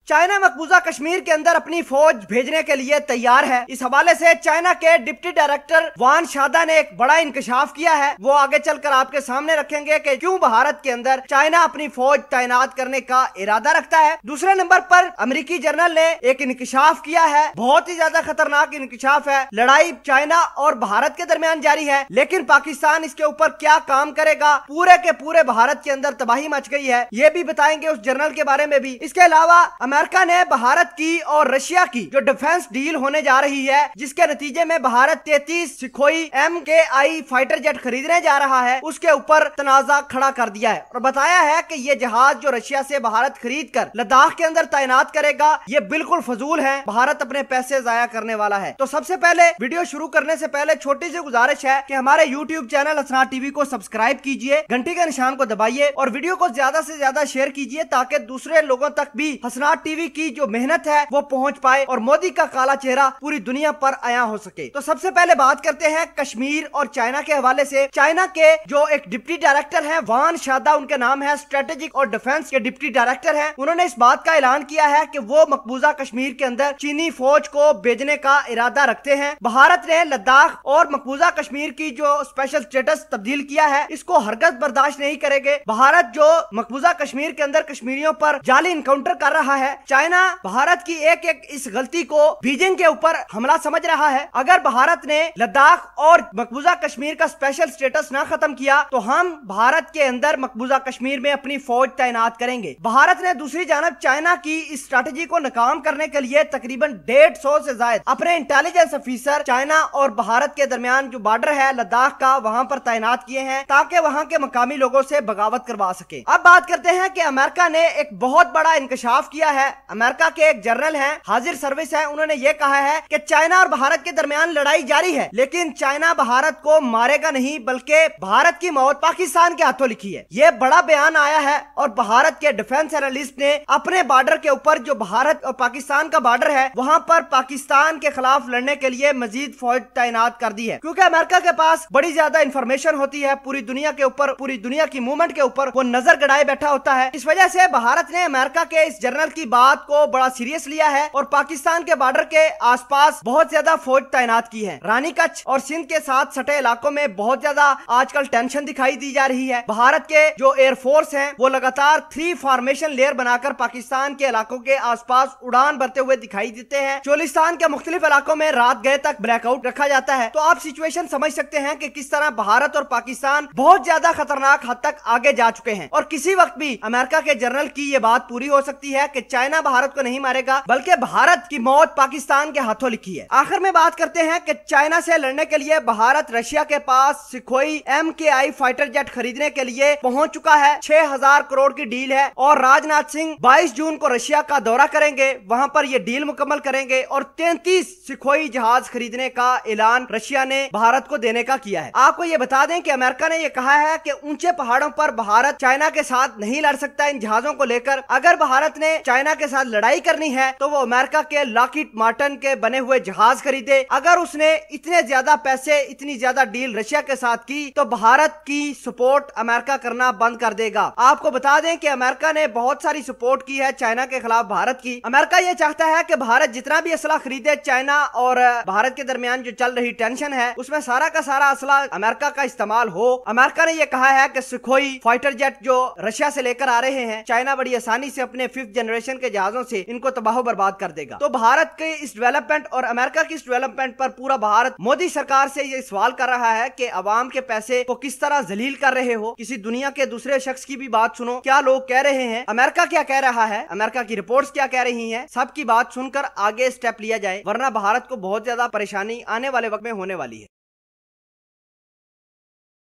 China मकबूजा Kashmir के अंदर अपनी फौज भेजने के लिए तैयार है। इस हवाले से चाइना के डिप्टी डायरेक्टर वान शादा ने एक बड़ा इंकशाफ किया है। वो आगे चलकर आपके सामने रखेंगे कि क्यों भारत के अंदर चाइना अपनी फौज तैनात करने का इरादा रखता है। दूसरे नंबर पर अमेरिकी जर्नल ने एक इंकशाफ किया है, बहुत ही ज्यादा खतरनाक इंकशाफ है। लड़ाई चाइना और भारत के दरमियान जारी है, लेकिन पाकिस्तान इसके ऊपर क्या काम करेगा। पूरे के पूरे भारत के अंदर तबाही मच गई है, ये भी बताएंगे उस जर्नल के बारे में भी। इसके अलावा अमेरिका ने भारत की और रशिया की जो डिफेंस डील होने जा रही है, जिसके नतीजे में Bharat 33 Sukhoi MKI fighter jet खरीदने जा रहा है, उसके ऊपर तनाजा खड़ा कर दिया है और बताया है कि ये जहाज जो रशिया से भारत खरीद कर लद्दाख के अंदर तैनात करेगा, ये बिल्कुल फजूल है, भारत अपने पैसे जाया करने वाला है। तो सबसे पहले वीडियो शुरू करने से पहले छोटी सी गुजारिश है कि हमारे YouTube चैनल हसनात टीवी को सब्सक्राइब कीजिए, घंटी के निशान को दबाइए और वीडियो को ज्यादा से ज्यादा शेयर कीजिए ताकि दूसरे लोगों तक भी हसनात टीवी की जो मेहनत है वो पहुंच पाए और मोदी का काला चेहरा पूरी दुनिया पर आया हो सके। तो सबसे पहले बात करते हैं कश्मीर और चाइना के हवाले से। चाइना के जो एक डिप्टी डायरेक्टर हैं वान शादा, उनके नाम है, स्ट्रेटेजिक और डिफेंस के डिप्टी डायरेक्टर हैं। उन्होंने इस बात का ऐलान किया है कि वो मकबूजा कश्मीर के अंदर चीनी फौज को भेजने का इरादा रखते हैं। भारत ने लद्दाख और मकबूजा कश्मीर की जो स्पेशल स्टेटस तब्दील किया है, इसको हरगज बर्दाश्त नहीं करेंगे। भारत जो मकबूजा कश्मीर के अंदर कश्मीरियों पर जाली इनकाउंटर कर रहा है, चाइना भारत की एक एक इस गलती को बीजिंग के ऊपर हमला समझ रहा है। अगर भारत ने लद्दाख और मकबूजा कश्मीर का स्पेशल स्टेटस ना खत्म किया तो हम भारत के अंदर मकबूजा कश्मीर में अपनी फौज तैनात करेंगे। भारत ने दूसरी जानब चाइना की इस स्ट्रैटेजी को नाकाम करने के लिए तकरीबन 150 से ज्यादा अपने इंटेलिजेंस ऑफिसर चाइना और भारत के दरमियान जो बॉर्डर है लद्दाख का, वहां पर तैनात किए हैं ताकि वहां के मकामी लोगों से बगावत करवा सके। अब बात करते हैं कि अमेरिका ने एक बहुत बड़ा इंकशाफ किया है। अमेरिका के एक जर्नल हैं, हाजिर सर्विस है, उन्होंने ये कहा है कि चाइना और भारत के दरमियान लड़ाई जारी है, लेकिन चाइना भारत को मारेगा नहीं, बल्कि भारत की मौत पाकिस्तान के हाथों लिखी है। ये बड़ा बयान आया है और भारत के डिफेंस एनालिस्ट ने अपने बॉर्डर के ऊपर जो भारत और पाकिस्तान का बॉर्डर है, वहां पर पाकिस्तान के खिलाफ लड़ने के लिए मजीद फौज तैनात कर दी है, क्योंकि अमेरिका के पास बड़ी ज्यादा इंफॉर्मेशन होती है पूरी दुनिया के ऊपर, पूरी दुनिया की मूवमेंट के ऊपर वो नजर गड़ाए बैठा होता है। इस वजह से भारत ने अमेरिका के इस जर्नल की बात को बड़ा सीरियस लिया है और पाकिस्तान के बॉर्डर के आसपास बहुत ज्यादा फौज तैनात की है। रानी कच्छ और सिंध के साथ सटे इलाकों में बहुत ज्यादा आजकल टेंशन दिखाई दी जा रही है। भारत के जो एयरफोर्स हैं वो लगातार 3 फॉर्मेशन लेयर बनाकर पाकिस्तान के इलाकों के आसपास उड़ान भरते हुए दिखाई देते हैं। चोलिस्तान के मुख्तलिफ इलाकों में रात गए तक ब्लैकआउट रखा जाता है। तो आप सिचुएशन समझ सकते हैं कि किस तरह भारत और पाकिस्तान बहुत ज्यादा खतरनाक हद तक आगे जा चुके हैं और किसी वक्त भी अमेरिका के जर्नल की ये बात पूरी हो सकती है कि चाइना भारत को नहीं मारेगा, बल्कि भारत की मौत पाकिस्तान के हाथों लिखी है। आखिर में बात करते हैं कि चाइना से लड़ने के लिए भारत रशिया के पास सुखोई MKI फाइटर जेट खरीदने के लिए पहुंच चुका है। 6000 करोड़ की डील है और राजनाथ सिंह 22 जून को रशिया का दौरा करेंगे, वहां पर यह डील मुकम्मल करेंगे और 33 सुखोई जहाज खरीदने का ऐलान रशिया ने भारत को देने का किया है। आपको ये बता दें कि अमेरिका ने यह कहा है कि ऊंचे पहाड़ों पर भारत चाइना के साथ नहीं लड़ सकता इन जहाजों को लेकर। अगर भारत ने चाइना के साथ लड़ाई करनी है तो वो अमेरिका के लॉकहीड मार्टिन के बने हुए जहाज खरीदे। अगर उसने इतने ज्यादा पैसे, इतनी ज्यादा डील रशिया के साथ की तो भारत की सपोर्ट अमेरिका करना बंद कर देगा। आपको बता दें कि अमेरिका ने बहुत सारी सपोर्ट की है चाइना के खिलाफ भारत की। अमेरिका ये चाहता है कि भारत जितना भी असला खरीदे, चाइना और भारत के दरमियान जो चल रही टेंशन है उसमें सारा का सारा असला अमेरिका का इस्तेमाल हो। अमेरिका ने यह कहा है कि सुखोई फाइटर जेट जो रशिया से लेकर आ रहे हैं, चाइना बड़ी आसानी से अपने 5th जनरेशन के जहाजों से इनको तबाह बर्बाद कर देगा। तो भारत के इस डेवलपमेंट और अमेरिका की इस डेवलपमेंट पर पूरा भारत मोदी सरकार से ये सवाल कर रहा है कि अवाम के पैसे को किस तरह जलील कर रहे हो। किसी दुनिया के दूसरे शख्स की भी बात सुनो, क्या लोग कह रहे हैं, अमेरिका क्या कह रहा है, अमेरिका की रिपोर्ट्स क्या कह रही हैं, सबकी बात सुनकर आगे स्टेप लिया जाए, वरना भारत को बहुत ज्यादा परेशानी आने वाले वक्त में होने वाली है।